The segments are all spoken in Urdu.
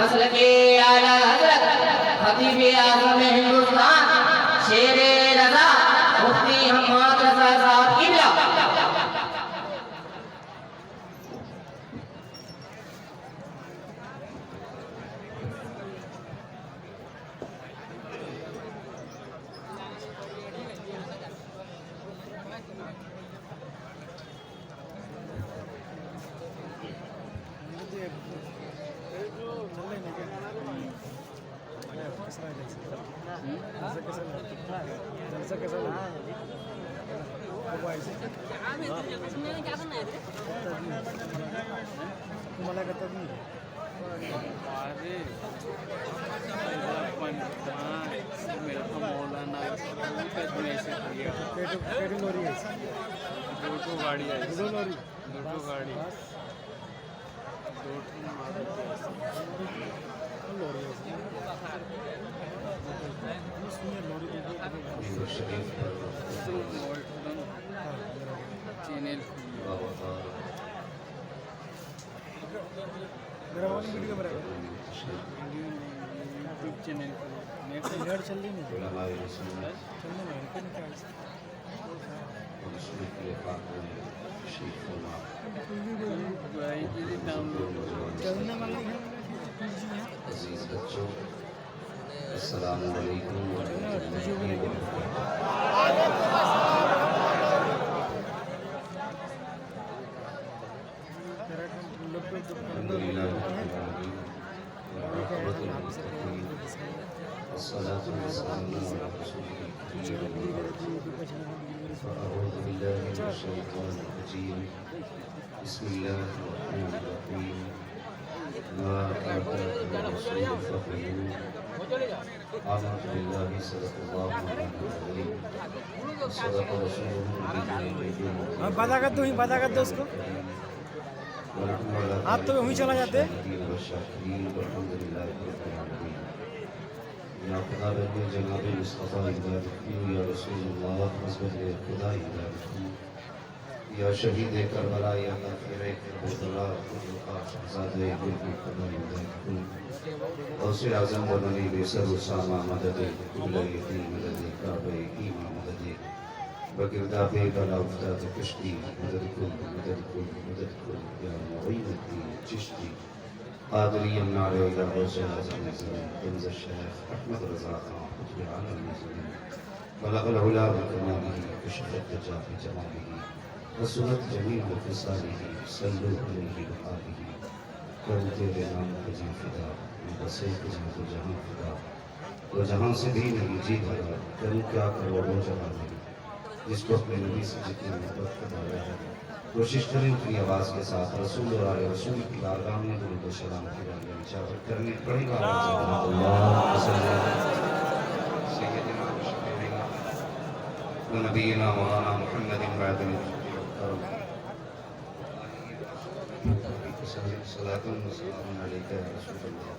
مسلک اعلی حضرت خطیب اعظم ہندوستان شیر رضا مفتی حماد رضا صاحب قبلہ عزیز بچوں السلام علیکم ورحمۃ اللہ والصلاة والسلام على رسوله أعوذ بالله من الشيطان الرجيم بسم الله الرحمن الرحيم ما آتاكم الرسول فخذوه آمنت بالله صدق الله العظيم صدق رسوله بتا کر دو اس کو آپ تو وہیں چلا جاتے والحمد لله رب العالمين یا خدا رب جناب مصطفیٰ ہدایت یا رسول اللہ حضرت خدا ہدایت یا شہید کربلا یا غافر کربلا خدا شہزادہ دل کی خدا ہدایت غوث اعظم و نبی بیسر اسامہ مدد قبلہ یقین مدد کعبہ ایمان مدد بگرداب بلا افتاد کشتی مدد کن یا معین الدین چشتی قادری النار الى غوث اعظم زمین کنز الشیخ احمد رضا خان قطب عالم زمین بلغ العلا بکماله کشف الدجا في جماله وسنت جمیل بخصاله صلو علیہ بقاله کرو تیرے نام کجی فدا بسے کجی تو جہاں فدا وہ جہاں سے بھی نہیں جی بھرا کروں کیا کرو وہ جہاں نہیں جس کو اپنے نبی سے جتنی محبت خدا رہا ہے کوشش کریں اپنی آواز کے ساتھ رسول اور آل رسول کی بارگاہ میں درود و سلام کی اجازت کرنی پڑے گا اللہ سیدنا و نبینا مولانا محمد بعد صلاۃ و سلام علیک یا رسول اللہ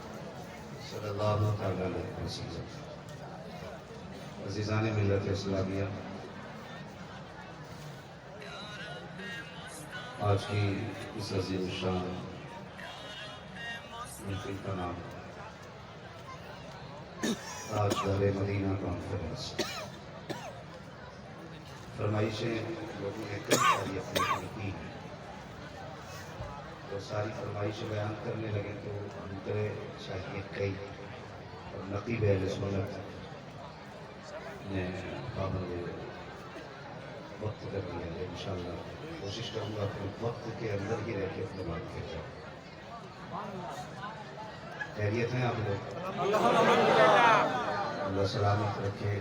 صلی اللہ تعالی علیہ وسلم عزیزان ملت اسلامیہ آج کی اس عظیم شان محفل کا نام تاجدار مدینہ کانفرنس فرمائشیں لوگوں نے کئی ساری اپنی کی ہیں تو ساری فرمائشیں بیان کرنے لگے تو انترے چاہیے کئی اور نقیب اہل سنت نے پابند وقت کر دیا ہے انشاءاللہ کوشش کروں گا اپنے وقت کے اندر ہی رہ کے اپنے بات کر جاؤں خیریت ہیں آپ لوگ اللہ سلامت رکھے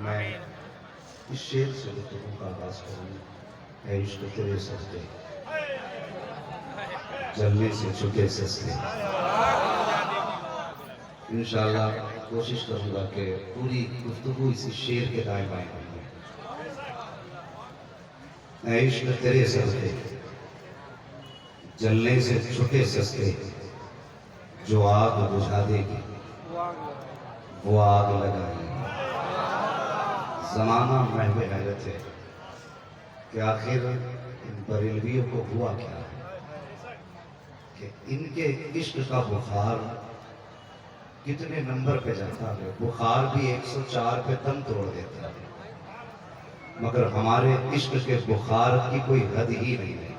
میں اس شعر سے گفتگو کا آغاز کروں اے عشق تیرے سجدے جلنے سے چھٹے سستے انشاءاللہ کوشش کروں گا کہ پوری گفتگو اسی شعر کے دائیں بائیں کروں اے عشق تیرے سجدے جلنے سے چھٹے سستے جو آگ بجھا دے گی وہ آگ لگائے زمانہ محو حیرت ہے کہ آخر ان بریلویوں کو ہوا کیا ہے کہ ان کے عشق کا بخار کتنے نمبر پہ جاتا ہے، بخار بھی 104 پہ دم توڑ دیتا ہے، مگر ہمارے عشق کے بخار کی کوئی حد ہی نہیں ہے،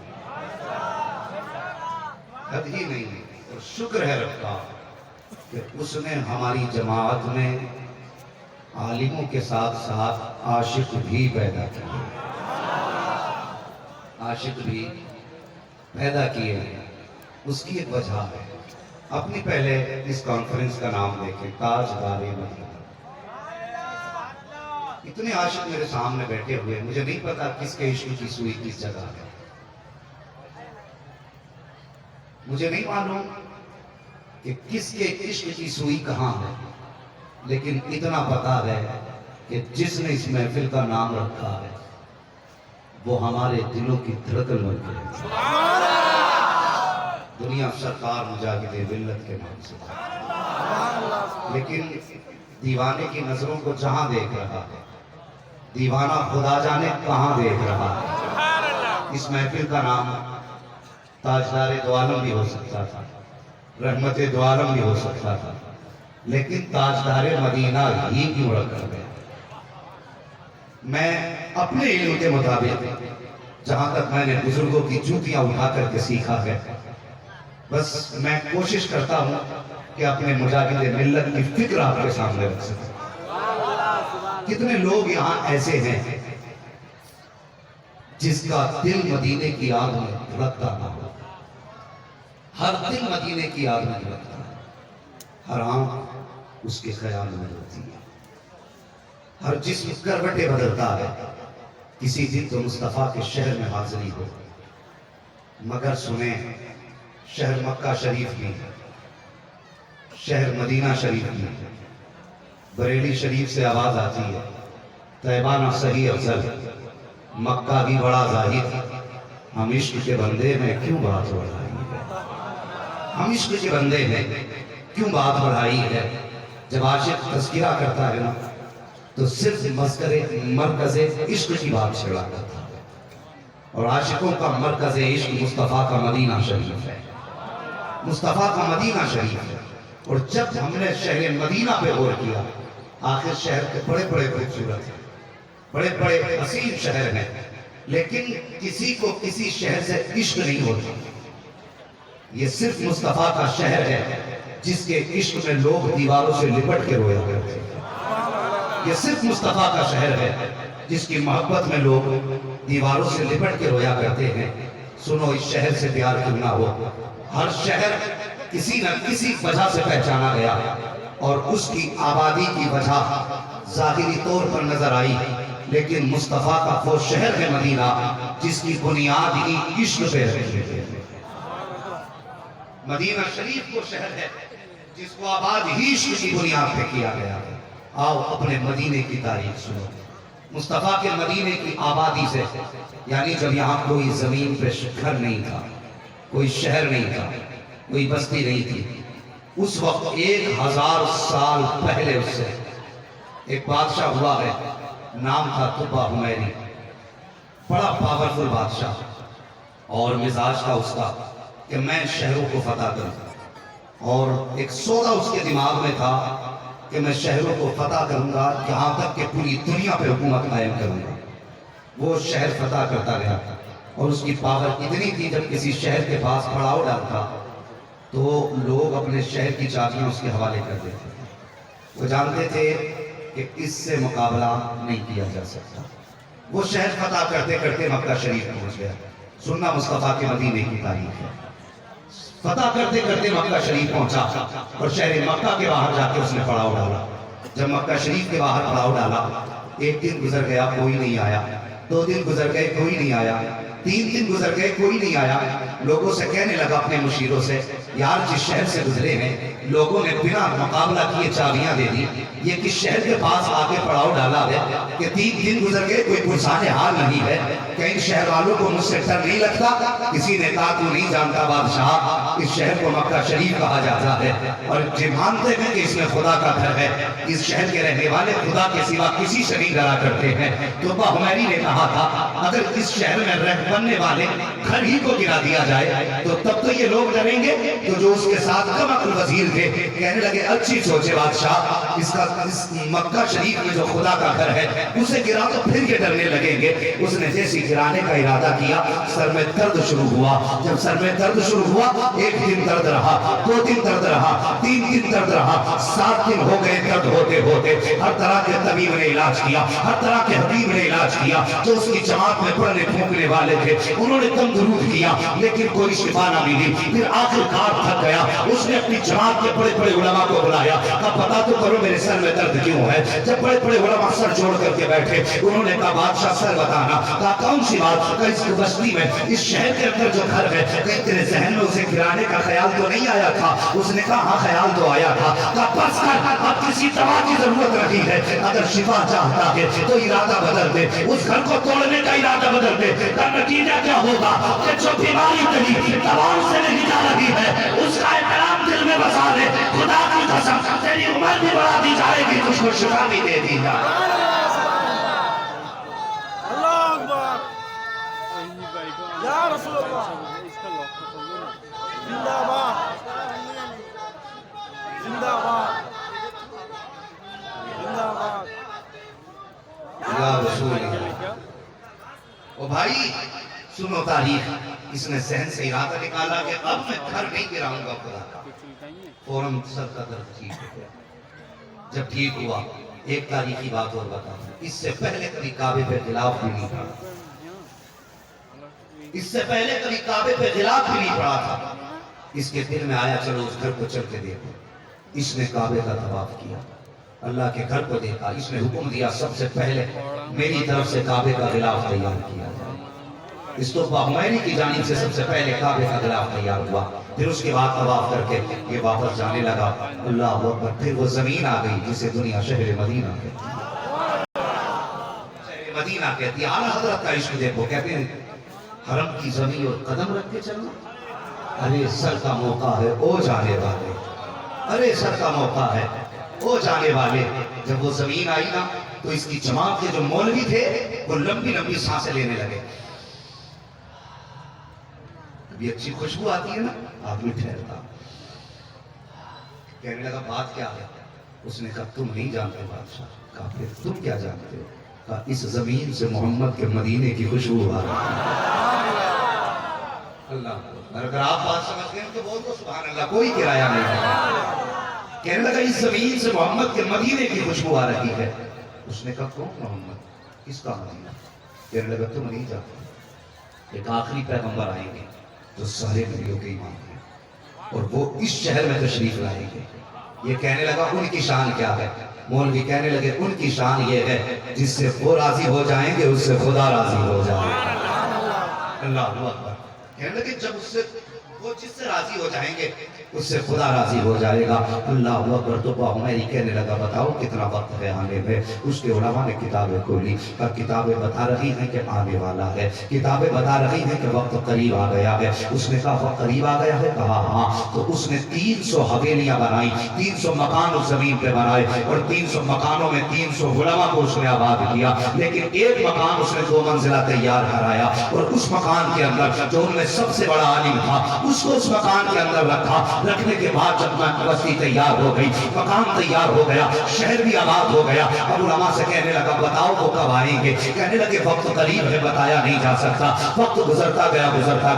حد ہی نہیں ہے۔ اور شکر ہے رب کا کہ اس نے ہماری جماعت میں عالموں کے ساتھ ساتھ عاشق بھی پیدا کیے، عاشق بھی پیدا کیے ہیں۔ اس کی ایک وجہ ہے، اپنی پہلے اس کانفرنس کا نام دیکھیں، تاجدار مدینہ۔ اتنے عاشق میرے سامنے بیٹھے ہوئے، مجھے نہیں پتا کس کے عشق کی سوئی کس جگہ ہے، مجھے نہیں معلوم کہ کس کے عشق کی سوئی کہاں ہے، لیکن اتنا پتا ہے کہ جس نے اس محفل کا نام رکھا ہے وہ ہمارے دلوں کی دھڑکن بن گئی۔ دنیا سرکار مجاہد ملت کے نام سے، لیکن دیوانے کی نظروں کو جہاں دیکھ رہا ہے، دیوانہ خدا جانے کہاں دیکھ رہا ہے۔ اس محفل کا نام تاجدار دو عالم بھی ہو سکتا تھا، رحمت دو عالم بھی ہو سکتا تھا، لیکن تاجدار مدینہ ہی کیوں رکھا گیا؟ میں اپنے علم کے مطابق جہاں تک میں نے بزرگوں کی جوتیاں اٹھا کر کے سیکھا ہے، بس میں کوشش کرتا ہوں کہ اپنے مجاہد ملت کی فکر آپ کے سامنے رکھ سکوں۔ کتنے لوگ یہاں ایسے ہیں جس کا دل مدینے کی یاد میں دھڑکتا نہ ہو، ہر دل مدینے کی یاد میں دھڑکتا ہے، ہر آنکھ اس کے خیال میں ہوتی ہے، ہر جسم کروٹیں بدلتا ہے، کسی دن تو مصطفیٰ کے شہر میں حاضری ہو، مگر سنیں شہر مکہ شریف کی، شہر مدینہ شریف کی، بریلی شریف سے آواز آتی ہے، طیبہ نہ صحیح افضل، مکہ بھی بڑا ظاہر، ہم عشق کے بندے میں کیوں بات بڑھائی ہے، ہم عشق کے بندے میں کیوں بات بڑھائی ہے۔ جب عاشق تذکرہ کرتا ہے نا تو صرف مرکز عشق کی بات چھڑا کرتا ہے، اور عاشقوں کا مرکز عشق مصطفیٰ کا مدینہ شریف ہے، مصطفیٰ کا مدینہ شریف ہے۔ اور جب ہم نے شہر مدینہ پہ غور کیا، آخر شہر کے بڑے بڑے خوبصورت ہیں، بڑے بڑے حسین شہر ہیں، لیکن کسی کو کسی شہر سے عشق نہیں ہوتا۔ یہ صرف مصطفیٰ کا شہر ہے جس کے عشق میں لوگ دیواروں سے لپٹ کے رویا کرتے ہیں، یہ صرف مصطفیٰ کا شہر ہے جس کی محبت میں لوگ دیواروں سے لپٹ کے رویا کرتے ہیں۔ سنو، اس شہر سے پیار کیوں نہ ہو، ہر شہر کسی نہ کسی وجہ سے پہچانا گیا، اور اس کی آبادی کی وجہ ظاہری طور پر نظر آئی، لیکن مصطفیٰ کا وہ شہر ہے مدینہ جس کی بنیاد ہی عشق پہ رکھی ہے۔ مدینہ شریف وہ شہر ہے جس کو آباد ہی عشق کی بنیاد پہ کیا گیا ہے۔ آؤ اپنے مدینے کی تاریخ سنو، مصطفیٰ کے مدینے کی آبادی سے، یعنی جب یہاں کوئی زمین پہ گھر نہیں تھا، کوئی شہر نہیں تھا، کوئی بستی نہیں تھی، اس وقت 1000 سال پہلے اس سے ایک بادشاہ ہوا ہے، نام تھا تبہ حمیری، بڑا پاورفل بادشاہ، اور مزاج تھا اس کا کہ میں شہروں کو فتح کروں، اور ایک سودا اس کے دماغ میں تھا کہ میں شہروں کو فتح کروں گا یہاں تک کہ پوری دنیا پہ حکومت قائم کروں گا۔ وہ شہر فتح کرتا گیا، اور اس کی پاور اتنی تھی جب کسی شہر کے پاس پڑاؤ ڈالتا تو لوگ اپنے شہر کی چابیاں اس کے حوالے کر دیتے تھے۔ وہ جانتے تھے کہ اس سے مقابلہ نہیں کیا جا سکتا۔ وہ شہر فتح کرتے کرتے مکہ شریف پہنچ گیا۔ سننا مصطفیٰ کے مدینے کی تاریخ ہے۔ فتح کرتے کرتے مکہ شریف پہنچا، اور شہر مکہ کے باہر جا کے اس نے پڑاؤ ڈالا۔ جب مکہ شریف کے باہر پڑاؤ ڈالا، ایک دن گزر گیا، کوئی نہیں آیا، 2 دن گزر گئے، کوئی نہیں آیا، 3 دن گزر گئے، کوئی نہیں آیا۔ لوگوں سے کہنے لگا اپنے مشیروں سے، یار جس شہر سے گزرے ہیں لوگوں نے بنا مقابلہ کیے چابیاں دے دی، یہ کس شہر کے پاس آگے پڑاؤ ڈالا ہے کہ 3 دن گزر گئے، کوئی پرسان حال نہیں ہے کہ ان شہر والوں کو مجھ سے ڈر نہیں لگتا؟ کسی نے کہا تو نہیں جانتا بادشاہ، اس شہر کو مکہ شریف کہا جاتا ہے، اور جو مانتے ہیں کہ اس میں خدا کا گھر ہے، اس شہر کے رہنے والے خدا کے سوا کسی سے نہیں ڈرا کرتے ہیں۔ تو ابا حمیری نے کہا تھا اگر اس شہر میں بننے والے گھر ہی کو گرا دیا جائے تو تب تو یہ لوگ ڈریں گے۔ تو جو اس کے ساتھ کم عقل وزیر تھے کہنے لگے اچھی سوچے بادشاہ، اس مکہ شریف میں جو خدا کا گھر ہے اسے گرا تو پھر یہ ڈرنے لگیں گے۔ اس نے جیسی گرانے کا ارادہ کیا سر میں درد شروع ہوا۔ جب سر میں درد شروع ہوا، ایک دن درد رہا، 2 دن درد رہا، 3 دن درد رہا، 7 دن ہو گئے درد ہوتے ہوتے۔ ہر طرح کے طبیب نے علاج کیا، ہر طرح کے حکیم نے علاج کیا، جو اس کی جماعت میں پڑھنے پھونکنے والے تھے انہوں نے دم درود کیا، لیکن کوئی شفا نہ ملی۔ پھر آخر کار تھک گیا، اس نے اپنی جماعت کے بڑے بڑے علماء کو بلایا، کہا پتا تو کرو میرے سر میں درد کیوں ہے۔ جب بڑے بڑے علماء سر جوڑ کر کے بیٹھے، انہوں نے کہا بادشاہ سر بتانا۔ کہا کون سی بات؟ کہ اس بستی میں، اس شہر کے اندر جو گھر ہے، کہ تیرے ذہن میں اسے گرانے کا خیال تو نہیں آیا تھا؟ اس نے کہا ہاں خیال تو آیا تھا۔ کہا بس کر، اب کسی دوا کی ضرورت نہیں ہے، اگر شفا چاہتا ہے تو ارادہ بدل دے، اس گھر کو توڑنے کا ارادہ بدل دے۔ کا نتیجہ کیا ہوگا کہ جو بیماری تیری دواؤں سے نہیں جا رہی ہے اس کا احترام دل میں بسا دے۔ خدا کی قسم تیری عمر بھی بڑھا دی جائے گی، تجھ کو شفا بھی دے دی جائے گی۔ اللہ اکبر یا رسول اللہ، زندہ باد زندہ باد زندہ باد یا رسول اللہ۔ او بھائی سنو تاریخ، اس نے ذہن سے ارادہ نکالا کہ اب میں گھر نہیں گراؤں گا خدا کا۔ فوراً سر کا درد ٹھیک ہو گیا۔ جب ٹھیک ہوا، ایک تاریخی بات اور بتاؤں، اس سے پہلے کبھی کعبے پہ غلاف بھی نہیں پڑا، اس سے پہلے کبھی کعبے پہ غلاف بھی نہیں پڑا تھا۔ اس کے دل میں آیا چلو اس گھر کو چل کے دیکھو۔ اس نے کعبے کا طواف کیا، اللہ کے گھر کو دیکھا، اس نے حکم دیا سب سے پہلے میری طرف سے کعبے کا غلاف تیار کیا جائے۔ اس تو حمیری کی جانب سے سب سے پہلے کعبے کا غلاف تیار ہوا۔ پھر اس کے بعد طواف کر کے یہ واپس جانے لگا۔ اللہ اکبر، پھر وہ زمین آ گئی جسے دنیا شہر مدینہ کہتی ہے، شہر مدینہ کہتی ہے۔ اعلیٰ حضرت کا عشق دیکھو، کہتے ہیں حرم کی زمین اور قدم رکھ کے چلنا، ارے سر کا موقع ہے او جانے والے، ارے سر کا موقع ہے او جانے والے۔ جب وہ زمین آئی نا تو اس کی جماعت کے جو مولوی تھے وہ لمبی لمبی سانسیں لینے لگے۔ کبھی اچھی خوشبو آتی ہے نا، آدمی ٹھہرتا، کہنے لگا بات کیا ہے؟ اس نے کہا تم نہیں جانتے بادشاہ۔ کہا پھر تم کیا جانتے ہو؟ کہا اس زمین سے محمد کے مدینے کی خوشبو آ رہی ہے۔ اللہ، اگر آپ بات سمجھتے ہیں تو بول دو سبحان اللہ، کوئی کرایہ نہیں ہے۔ کہنے لگا اس زمین سے محمد کے مدینے کی خوشبو آ رہی ہے۔ اس نے کہا کون محمد؟ کس کا مدینہ؟ کہنے لگا تم نہیں جانتے، ایک آخری پیغمبر آئیں گے جو سارے نبیوں کے امام ہیں اور وہ اس شہر میں تشریف لائیں گے۔ یہ کہنے لگا ان کی شان کیا ہے؟ مولوی کہنے لگے ان کی شان یہ ہے جس سے وہ راضی ہو جائیں گے اس سے خدا راضی ہو جائے گا۔ اللہ اکبر، کہنے لگے جب اس سے وہ جس سے راضی ہو جائیں گے اس سے خدا راضی ہو جائے گا۔ اللہ اکبر، تو حمیری کہنے لگا بتاؤ کتنا وقت ہے آنے میں؟ اس کے علماء نے کتابیں کھولی، پر کتابیں بتا رہی ہیں کہ آنے والا ہے، کتابیں بتا رہی ہیں کہ وقت قریب آ گیا ہے۔ اس نے کہا وقت قریب آ گیا ہے؟ کہا ہاں۔ تو اس نے 300 حویلیاں بنائی، 300 مکان اس زمین پہ بنائے، اور 300 مکانوں میں 300 علماء کو اس نے آباد کیا، لیکن ایک مکان اس نے 2 منزلہ تیار کرایا، اور اس مکان کے اندر جو ان میں سب سے بڑا عالم تھا اس کو اس مکان کے اندر رکھا۔ رکھنے کے بعد جب بستی تیار ہو گئی، مکان تیار ہو گیا، شہر بھی آباد ہو گیا، اب علماء سے کہنے لگا بتاؤ وہ کب آئیں گے؟ کہنے لگے وقت قریب ہے، بتایا نہیں جا سکتا۔ وقت گزرتا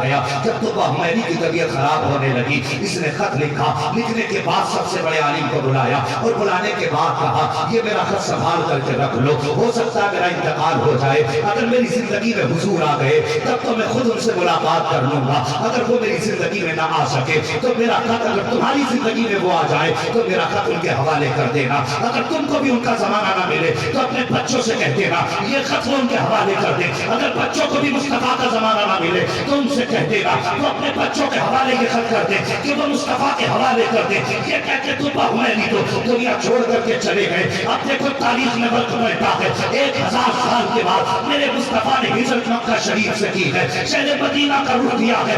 گیا، جب تو حمیری کی طبیعت خراب ہونے لگی، اس نے خط لکھا، لکھنے کے بعد سب سے بڑے عالم کو بلایا، اور بلانے کے بعد کہا یہ میرا خط سنبھال کر کے رکھ لو، ہو سکتا ہے میرا انتقال ہو جائے، اگر میری زندگی میں حضور آ گئے تب تو میں خود ان سے ملاقات کر لوں گا، اگر وہ میری زندگی میں نہ آ سکے تو میرا خط اگر تمہاری زندگی میں وہ آ جائے تو میرا خط ان کے حوالے کر دینا، اگر تم کو بھی ان کا زمانہ نہ ملے تو اپنے بچوں سے کہہ دینا یہ خط وہ ان کے حوالے کر دے، اگر بچوں کو بھی مصطفیٰ کا زمانہ نہ ملے تو ان سے کہہ دینا تو اپنے بچوں کے حوالے یہ خط کر دے کہ وہ مصطفیٰ کے حوالے کر دے۔ یہ کہہ کے تو حمیری تو دنیا چھوڑ کر کے چلے گئے۔ اب دیکھو تاریخ میں وقت ملتا ہے، 1000 سال کے بعد میرے مصطفیٰ نے ہجرت مکہ شریف سے کی ہے، شہر مدینہ کا رخ کیا ہے،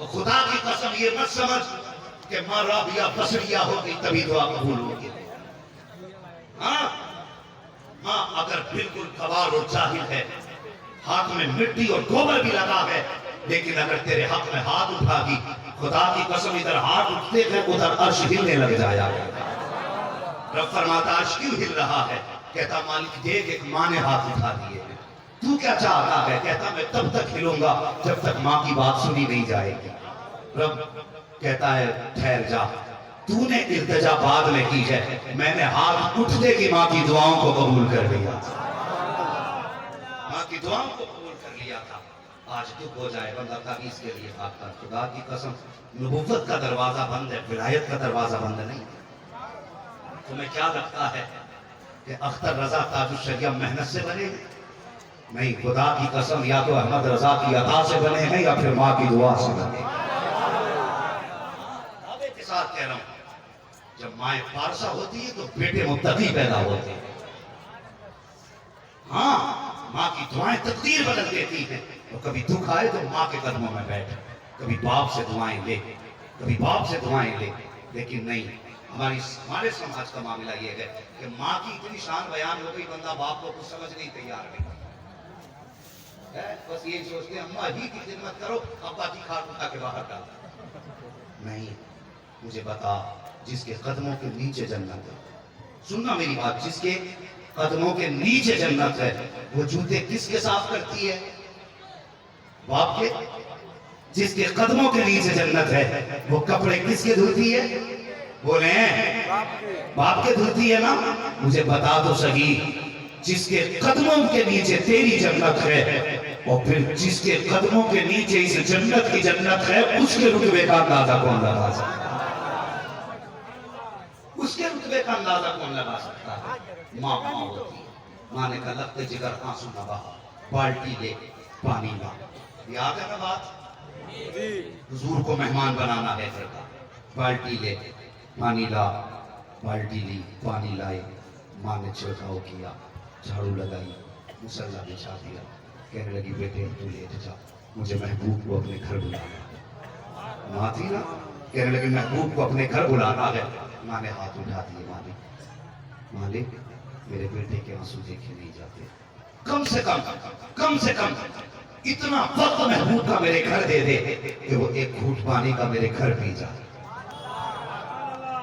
اور خدا کی قسم یہ مت سمجھ کہ ماں رابعہ بصریہ ہوگی تبھی دعا قبول ہوگی. ہاں ماں اگر بالکل گوار اور جاہل ہے، ہاتھ میں مٹی اور گوبر بھی لگا ہے، لیکن اگر تیرے حق میں ہاتھ اٹھا گی، خدا کی قسم ادھر ہاتھ اٹھتے ہیں ادھر عرش ہلنے لگ جایا. رب فرماتا عرش کیوں ہل رہا ہے؟ کہتا مالک دیکھ ایک ماں نے ہاتھ اٹھا دیے ہیں. تو کیا چاہتا ہے؟ کہتا میں تب تک ہلوں گا جب تک ماں کی بات سنی نہیں جائے گی. رب کہتا ہے ٹھہر جا، تو نے التجا بعد میں کی ہے، میں نے ہاتھ اٹھتے کی ماں کی دعاؤں کو قبول کر لیا. ماں کی دعاؤں کو قبول کر لیا تھا. آج دکھ ہو جائے بندہ تعویذ کے لیے بھاگتا. خدا کی قسم نبوت کا دروازہ بند ہے، ولایت کا دروازہ بند نہیں. تمہیں کیا لگتا ہے کہ اختر رضا تاج الشریعہ محنت سے بنے ہیں؟ نہیں، خدا کی قسم یا تو احمد رضا کی عطا سے بنے ہیں یا پھر ماں کی دعا سے بنے ہیں. دعوے کے ساتھ کہہ رہا ہوں، جب مائیں پارسا ہوتی ہے تو بیٹے متقی پیدا ہوتے ہیں. ہاں ماں کی دعائیں تقدیر بدل دیتی ہیں. اور کبھی دکھ آئے تو ماں کے قدموں میں بیٹھ، کبھی باپ سے دعائیں لے، کبھی باپ سے دعائیں لے. لیکن نہیں، ہمارے سماج کا معاملہ یہ ہے کہ ماں کی اتنی شان بیان ہو گئی بندہ باپ کو کچھ سمجھ نہیں تیار نہیں. بس یہ سوچتے ہیں اماں ہی کی خدمت کرو، ابا کی کھاٹ اٹھا کے باہر ڈال. نہیں، مجھے بتا جس کے قدموں کے نیچے جنت ہے، سننا میری بات، جس کے قدموں کے نیچے جنت ہے، وہ جوتے کس کے صاف کرتی ہے؟ باپ کے. جس کے قدموں کے نیچے جنت ہے وہ کپڑے کس کے دھلتی ہے؟ بولے باپ کے دھلتی ہے نا. مجھے بتا تو صحیح، جس کے قدموں کے نیچے تیری جنت ہے اور پھر جس کے قدموں کے نیچے اس جنت کی جنت ہے، اس کے رتبے کا اندازہ کون لگا سکتا ہے؟ اس کے رتبے کا اندازہ کون لگا سکتا ہے؟ ماں ہوتی ہے. ماں نے کہا لگتے جگر آنسو نہ بہا، بالٹی لے پانی لا. یاد ہے نا بات؟ حضور کو مہمان بنانا ہے. بالٹی لے پانی لا. بالٹی لی، پانی لائے. ماں نے چھڑکاؤ کیا، جھاڑو لگائی، مصلی بچھا دیا. کہنے لگی بیٹے تو لیٹ جا، مجھے محبوب کو اپنے گھر بلانا. ماں تھی نا، کہنے لگی محبوب کو اپنے گھر بلانا ہے. ماں نے ہاتھ اٹھا دیے. مالک میرے بیٹے کے آنسو دیکھے نہیں جاتے، کم سے کم اتنا وقت محبوب کا میرے گھر دے دے کہ وہ ایک گھوٹ پانی کا میرے گھر پی جائے.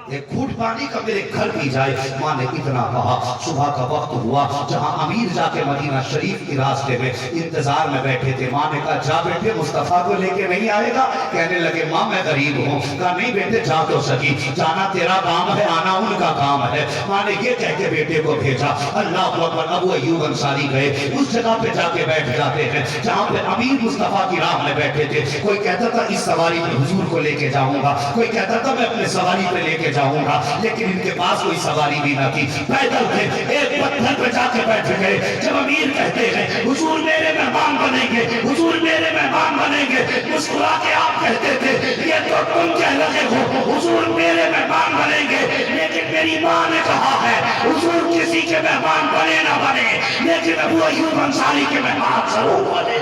ایک گھوٹ پانی کا میرے گھر پی جائے. ماں نے اتنا کہا. صبح کا وقت ہوا، جہاں امیر جا کے مدینہ شریف کے راستے میں انتظار میں بیٹھے تھے. ماں نے کہا جا بیٹے مصطفیٰ کو لے کے نہیں آئے گا؟ کہنے لگے ماں میں غریب ہوں. کہا نہیں بیٹے جا تو سکی، جانا تیرا کام ہے، آنا ان کا کام ہے. ماں نے یہ کہہ کے بیٹے کو بھیجا. اللہ اکبر. ابو ایوب انصاری گئے، اس جگہ پہ جا کے بیٹھ جاتے ہیں جہاں پہ امیر مصطفیٰ کی راہ میں بیٹھے تھے. کوئی کہتا تھا اس سواری پہ حضور کو لے کے جاؤں گا، کوئی کہتا تھا میں اپنے سواری پہ لے کے جاؤں گا. لیکن ان کے پاس کوئی سواری بھی نہ تھی، پیدل تھے. ایک پتھر پہ جا کے بیٹھ گئے. جب امیر کہتے ہیں حضور میرے مہمان بنیں گے، حضور میرے مہمان بنیں گے، مسکرا کے آپ کہتے تھے یہ تو تم کہہ لگے ہو حضور میرے مہمان بنیں گے. لیکن میری ماں نے کہا ہے حضور کسی کے مہمان بنے نہ بنے، لیکن ابو ایوب انصاری کے مہمان ضرور بنے.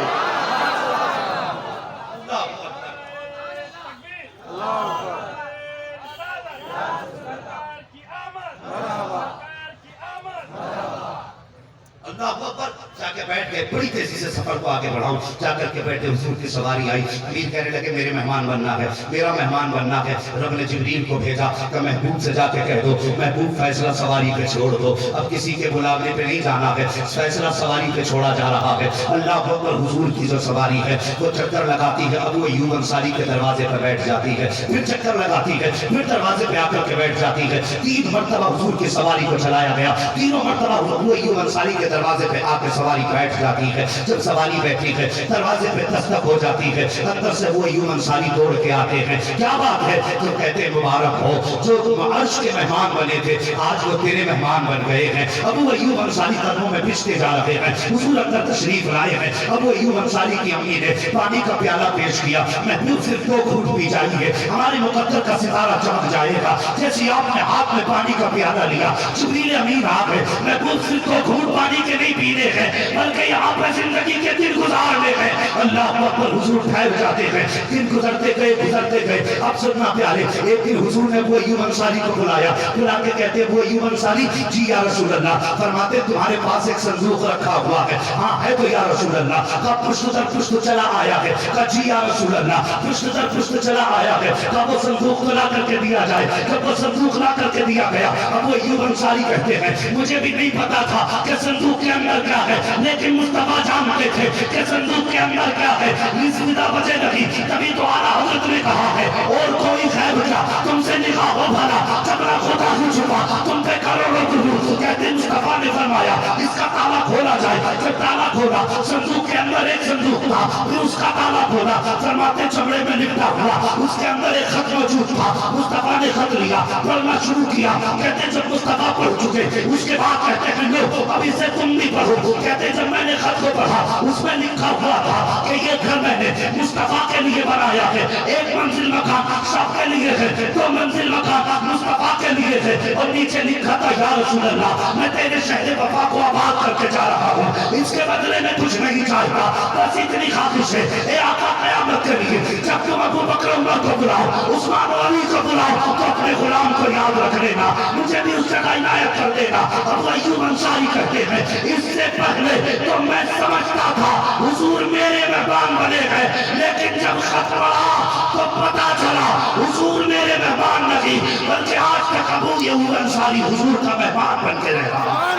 اللہ اکبر. جا کے بیٹھ گئے. بڑی تیزی سے سفر کو آگے بڑھاؤں. جا کر کے بیٹھے، حضور کی سواری آئی. امیر کہنے لگے میرے مہمان بننا ہے، میرا مہمان بننا ہے. رب نے جبریل کو بھیجا کہ محبوب سے جا کے کہہ دو محبوب فیصلہ سواری پہ چھوڑ دو. اب کسی کے بلانے پہ نہیں جانا ہے، فیصلہ سواری پہ چھوڑا جا رہا ہے. اللہ اکبر. حضور کی جو سواری ہے وہ چکر لگاتی ہے، ابو ایوب انصاری کے دروازے پہ بیٹھ جاتی ہے. پھر چکر لگاتی ہے، پھر دروازے پہ آ کر کے بیٹھ جاتی ہے. 3 مرتبہ حضور کی سواری کو چلایا گیا. تینوں مرتبہ ابو ایوب انصاری کے دروازے پہ آ کے سواری بیٹھ جاتی ہے. جب سواری بیٹھی ہے دروازے پہ دستک ہو جاتی ہے. اندر سے وہ ایوب انصاری دوڑ کے آتے ہیں. کیا بات ہے؟ تو کہتے ہیں مبارک ہو جو تم عرش کے مہمان بنے تھے، آج وہ تیرے مہمان بن گئے ہیں. ابو ایوب انصاری قدموں میں پھستے جا رہے ہیں. حضور اندر تشریف لائے ہیں. ابو ایوب انصاری کی امی نے پانی کا پیالہ پیش کیا. محبوب صرف 2 گھونٹ پی جائیے، ہمارے مقدر کا ستارہ چمک جائے گا. جیسے آپ نے ہاتھ میں پانی کا پیالہ لیا، جبریل امین آ گئے. محبوب صرف 2 گھونٹ پانی کے نہیں پینے ہیں بلکہ کہ یہاں پہ زندگی کے دن گزارنے ہیں. اللہ اکبر. حضور ٹھہر جاتے ہیں. دن گزرتے گئے. اب سننا پیارے, ایک دن حضور نے وہ ایوب انصاری کو بلایا. بلا کے کہتے ہیں وہ ایوب انصاری, جی یا رسول اللہ. فرماتے تمہارے پاس ایک صندوق رکھا ہوا ہے. ہاں ہے تو یا رسول اللہ. کہا پشت در پشت چلا آیا ہے. کہا جی یا رسول اللہ. پشت در پشت چلا آیا ہے. کہا وہ صندوق لا کر کے دیا جائے. کہا وہ صندوق لا کر کے دیا گیا. اب وہ ایوب انصاری کہتے ہیں مجھے بھی نہیں پتا تھا کہ صندوق کے اندر کیا ہے, لیکن مصطفیٰ جانتے تھے کہ صندوق کے اندر کیا ہے. نسبدہ بجے لگی, تبھی تو اعلیٰ حضرت نے کہا ہے اور کوئی غیب کیا تم سے نگاہ ہو بھلا, جب نہ خدا ہو چھپا تم پہ کروڑوں درود. کہتے مصطفیٰ نے فرمایا اس کا تالا کھولا جائے. جب تالا کھولا, صندوق کے اندر ایک صندوق تھا, پھر اس کا تالا کھولا. فرماتے چمڑے میں لپٹا ہوا اس کے اندر ایک خط موجود تھا. مصطفیٰ نے خط لیا, پڑھنا شروع کیا. کہتے جب مصطفیٰ پڑھ چکے اس کے بعد کہتے ہیں لو اب اسے تم بھی پڑھو. کہتے جب میں نے خط کو پڑھا اس میں لکھا ہوا تھا کہ یہ گھر میں نے مصطفیٰ کے لیے بنایا ہے. ایک منزل مکان سب کے لیے ہے, دو منزل مکان مصطفیٰ کے لیے ہے, اور نیچے لکھا تھا یا رسول اللہ میں تیرے شہر وفا کو آباد کر کے جا رہا ہوں. اس کے بدلے میں کچھ نہیں چاہتا, بس اتنی خواہش ہے اے آقا قیامت کے لیے جب تم ابو بکر عمر کو بلاؤ, عثمان و علی کو بلاؤ, تو اپنے غلام کو یاد رکھ لینا, مجھے بھی اس جگہ عنایت کر دینا. اب ایوب انصاری کہتے ہیں اس سے پہلے تو میں سمجھتا تھا حضور میرے مہمان بنے گئے, لیکن جب خط پڑھا تو پتا چلا حضور میرے مہمان نہیں, بلکہ آج تک ابو ایوب انصاری حضور کا مہمان بن کے رہ رہا.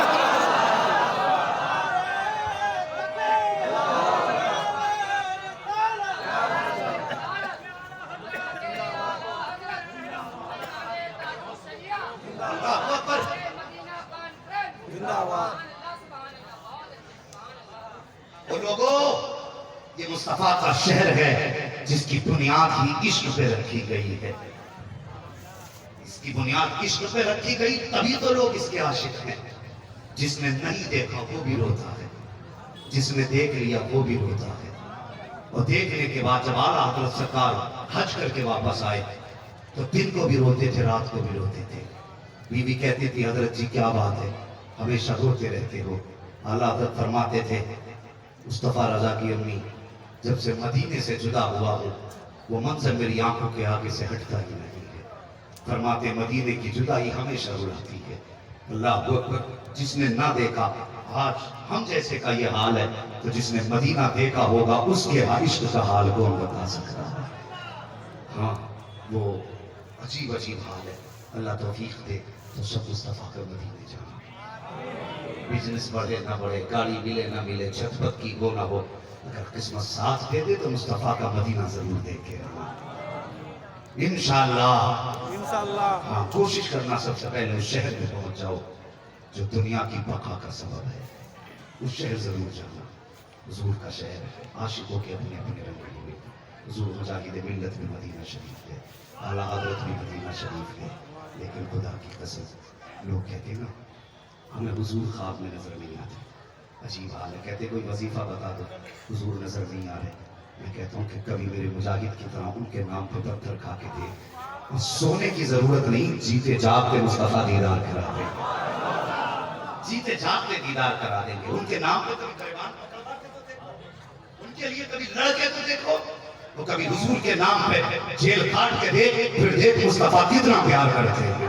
یہ مصطفیٰ کا شہر ہے جس کی بنیاد ہی عشق پہ رکھی گئی ہے. اس کی بنیاد عشق پہ رکھی گئی, تبھی تو لوگ اس کے عاشق ہیں. جس نے نہیں دیکھا وہ بھی روتا ہے, جس نے دیکھ لیا وہ بھی روتا ہے. اور دیکھنے کے بعد جب اعلیٰ حضرت سرکار حج کر کے واپس آئے تو دن کو بھی روتے تھے, رات کو بھی روتے تھے. بیوی کہتی تھی حضرت جی کیا بات ہے, ہمیشہ روتے رہتے ہو. اعلیٰ حضرت فرماتے تھے مصطفیٰ رضا کی امی جب سے مدینے سے جدا ہوا ہو وہ منظر میری آنکھوں کے آگے سے ہٹتا ہی نہیں ہے. فرماتے مدینے کی جدائی ہمیشہ رلاتی ہے. اللہ اکبر. جس نے نہ دیکھا, آج ہم جیسے کا یہ حال ہے, تو جس نے مدینہ دیکھا ہوگا اس کے عشق کا حال کون بتا سکتا ہے. ہاں وہ عجیب حال ہے. اللہ توفیق دے تو سب مصطفیٰ کا مدینے جانا. بزنس بڑھے نہ بڑھے, گاڑی ملے نہ ملے, چھت پت کی گو نہ ہو, اگر قسمت ساتھ دے دے تو مصطفیٰ کا مدینہ ضرور دیکھ کے رہنا انشاءاللہ. ہاں کوشش کرنا سب سے پہلے اس شہر میں پہنچ جاؤ جو دنیا کی بقا کا سبب ہے. اس شہر ضرور جانا. حضور کا شہر ہے, عاشقوں کے اپنے اپنے رنگ ہوئے. حضور مجاہد ملت میں مدینہ شریف ہے, اعلیٰ حضرت بھی مدینہ شریف ہے. لیکن خدا کی قسم لوگ کہتے ہیں نا ہمیں حضور خواب میں نظر نہیں آتے. عجیب حال ہے. کہتے کوئی وظیفہ بتا دو, حضور نظر نہیں آ رہے. میں کہتا ہوں کہ کبھی میرے مجاہد کی طرح ان کے نام پہ پتھر کھا کے دے. سونے کی ضرورت نہیں, جیتے جاگتے مصطفیٰ دیدار کرا دیں. جیتے جاگتے دیدار کرا دیں گے. ان کے نام پہ کبھی قربان پکڑواتے تو دیکھو, ان کے لیے کبھی لڑکے تو دیکھو, تو کبھی حضور کے نام پہ جیل کاٹ کے دیکھ, پھر دیکھ مصطفیٰ کتنا پیار کرتے ہیں,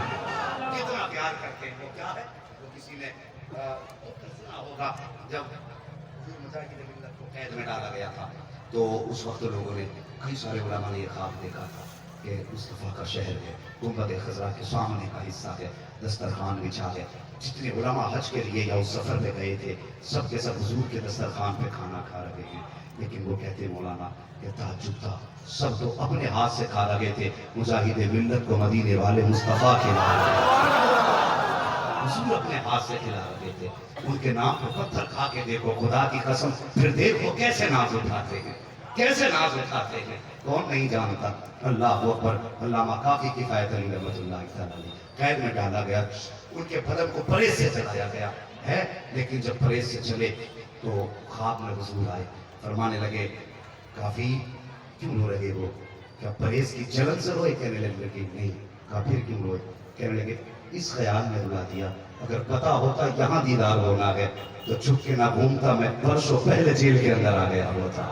کتنا پیار کرتے ہیں. وہ کیا ہے, وہ کسی نے سنا ہوگا جب حضور مجاہد ملت کو قید میں ڈالا گیا تھا تو اس وقت لوگوں نے, کئی سارے علماء نے یہ خواب دیکھا تھا کہ مصطفیٰ کا شہر ہے, گنبد خضرا کے سامنے کا حصہ ہے, دسترخوان بچھا ہے. جتنے علماء حج کے لیے یا اس سفر پہ گئے تھے سب کے سب حضور کے دسترخوان پہ کھانا کھا رہے ہیں. لیکن وہ کہتے مولانا کہ تعجب تھا, سب تو اپنے ہاتھ سے کھا لگے تھے, مجاہد ملت کو مدینے والے مصطفیٰ کھلا رہے تھے. حضور اپنے ہاتھ سے کھلا رہے تھے. ان کے نام پہ پتھر کھا کے دیکھو, خدا کی قسم, پھر دیکھو کیسے ناز اٹھاتے ہیں, کیسے ناز اٹھاتے ہیں. کون نہیں جانتا. اللہ اکبر. علامہ کافی کفایت علی رحمۃ اللہ تعالی قید میں ڈالا گیا, ان کے بدن کو پریز سے چلایا گیا ہے, لیکن جب پریز سے چلے تو خواب میں حضور آئے, فرمانے لگے کافی کیوں رو رہے ہو, کیا پریز کی جلن سے روئے؟ کہنے لگے نہیں. کہا پھر کیوں روئے؟ کہنے لگے اس خیال میں رلا دیا اگر پتا ہوتا یہاں دیدار ہونا ہے تو چھپ کے نہ گھومتا، میں برسوں پہلے جیل کے اندر آ گیا ہوتا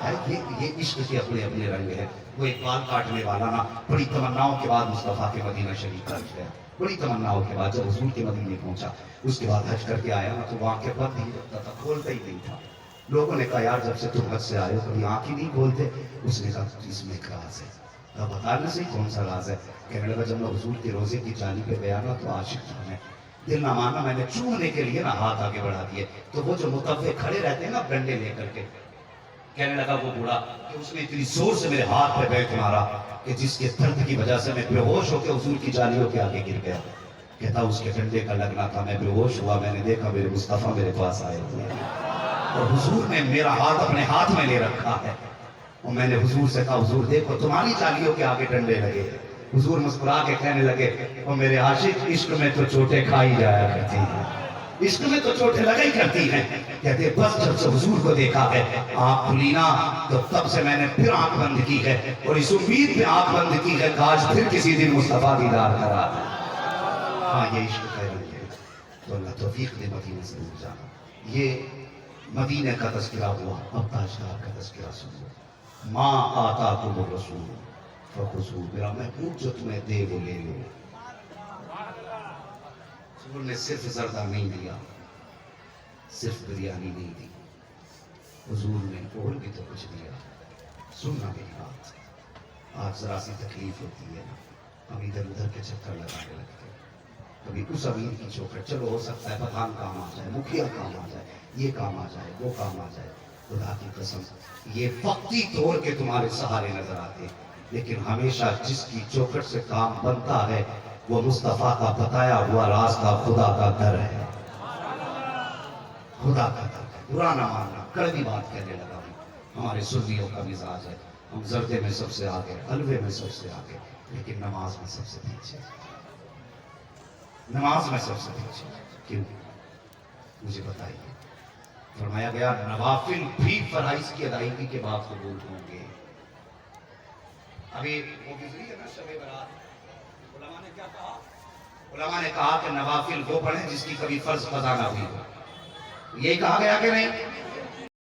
ہے۔ یہ عشق کے اپنے اپنے رنگ ہے۔ وہ ایک بال کاٹنے والا نا بڑی تمناؤں کے بعد مصطفیٰ کے مدینہ شریف پہنچ گیا، بڑی تمناؤں کے بعد جب حضور کے مدینے پہنچا، اس کے بعد حج کر کے آیا نا تو وہاں کے بند ہی رکھتا تھا، کھولتا ہی نہیں تھا۔ لوگوں نے کہا یار جب سے تم حج سے آئے ہو کبھی آنکھ ہی نہیں کھولتے۔ اس نے کہا اس میں ایک راز ہے۔ اب بتانا سے کون سا راز ہے؟ کہنے لگا جب میں حضور کے روزے کی جانی پہ گیا نا تو عاشق تھا میں، دل نہ مانا، میں نے چومنے کے لیے نا ہاتھ آگے بڑھا دیے تو وہ جو متوے کھڑے رہتے ہیں نا ڈنڈے لے کر کے، کہنے لگا وہ بوڑھا کہ اس نے اتنی زور سے میرے ہاتھ پہ بیٹھ مارا کہ جس کے درد کی وجہ سے میں بے ہوش ہو کے حضور کی جانیوں کے آگے گر گیا۔ کہتا اس کے ڈنڈے کا لگنا تھا، میں بے ہوش ہوا، میں نے دیکھا میرے مصطفیٰ میرے پاس آئے ہوئے ہیں اور حضور نے میرا ہاتھ اپنے ہاتھ میں لے رکھا ہے۔ اور میں نے حضور سے کہا حضور دیکھو تمہاری جانیوں کے آگے ڈنڈے لگے۔ حضور مسکرا کے کہنے لگے اور میرے عاشق عشق میں تو چوٹیں کھائی جایا کرتی ہیں، عشق میں تو چوٹیں لگا ہی کرتی ہیں۔ کہتے بس جب سے حضور کو دیکھا ہے آنکھ کھلی نا تو تب سے میں نے پھر آنکھ بند کی ہے اور اس امید پہ آنکھ بند کی ہے کہ آج پھر کسی دن مصطفیٰ دیدار کرا۔ ہاں یہ عشق کا رنگ ہے۔ تو اللہ توفیق دے مدینے سے دور جانا۔ یہ مدینہ کا تذکرہ ہوا، اب تاجدار کا تذکرہ سنو۔ ماں آتا تم رسول فخذو، میرا محبوب جو تمہیں دے وہ لے لو۔ حضور نے صرف زردہ نہیں دیا، صرف بریانی نہیں دی، حضور نے اور بھی تو کچھ دیا۔ سننا میری بات، آج ذرا سی تکلیف ہوتی ہے نا، ہم ادھر ادھر کے چکر لگانے لگتے ہیں۔ کبھی اس امیر کی چوکھٹ، چلو ہو سکتا ہے پٹھان کام آ جائے، مکھیا کام آ جائے، یہ کام آ جائے، وہ کام آ جائے، خدا کی قسم یہ وقتی طور کے تمہارے سہارے نظر آتے، لیکن ہمیشہ جس کی چوکھٹ سے کام بنتا ہے وہ مصطفیٰ کا بتایا ہوا راستہ خدا کا در ہے، خدا کا در ہے۔ برا نہ ماننا، کڑوی بات کہنے لگا ہوں، ہمارے سنیوں کا مزاج ہے، ہم زردے میں سب سے آگے، حلوے میں سب سے آگے، لیکن نماز میں سب سے پیچھے، نماز میں سب سے پیچھے۔ کیوں؟ مجھے بتائیے۔ فرمایا گیا نوافل بھی فرائض کی ادائیگی کے بعد قبول ہوں گے۔ ابھی وہ گزری ہے نا شب برات، علماء نے کیا کہا؟ علماء نے کہا کہ نوافل وہ پڑھیں جس کی کبھی فرض قضا نہ ہوئی ہو۔ یہی کہا گیا کہ نہیں؟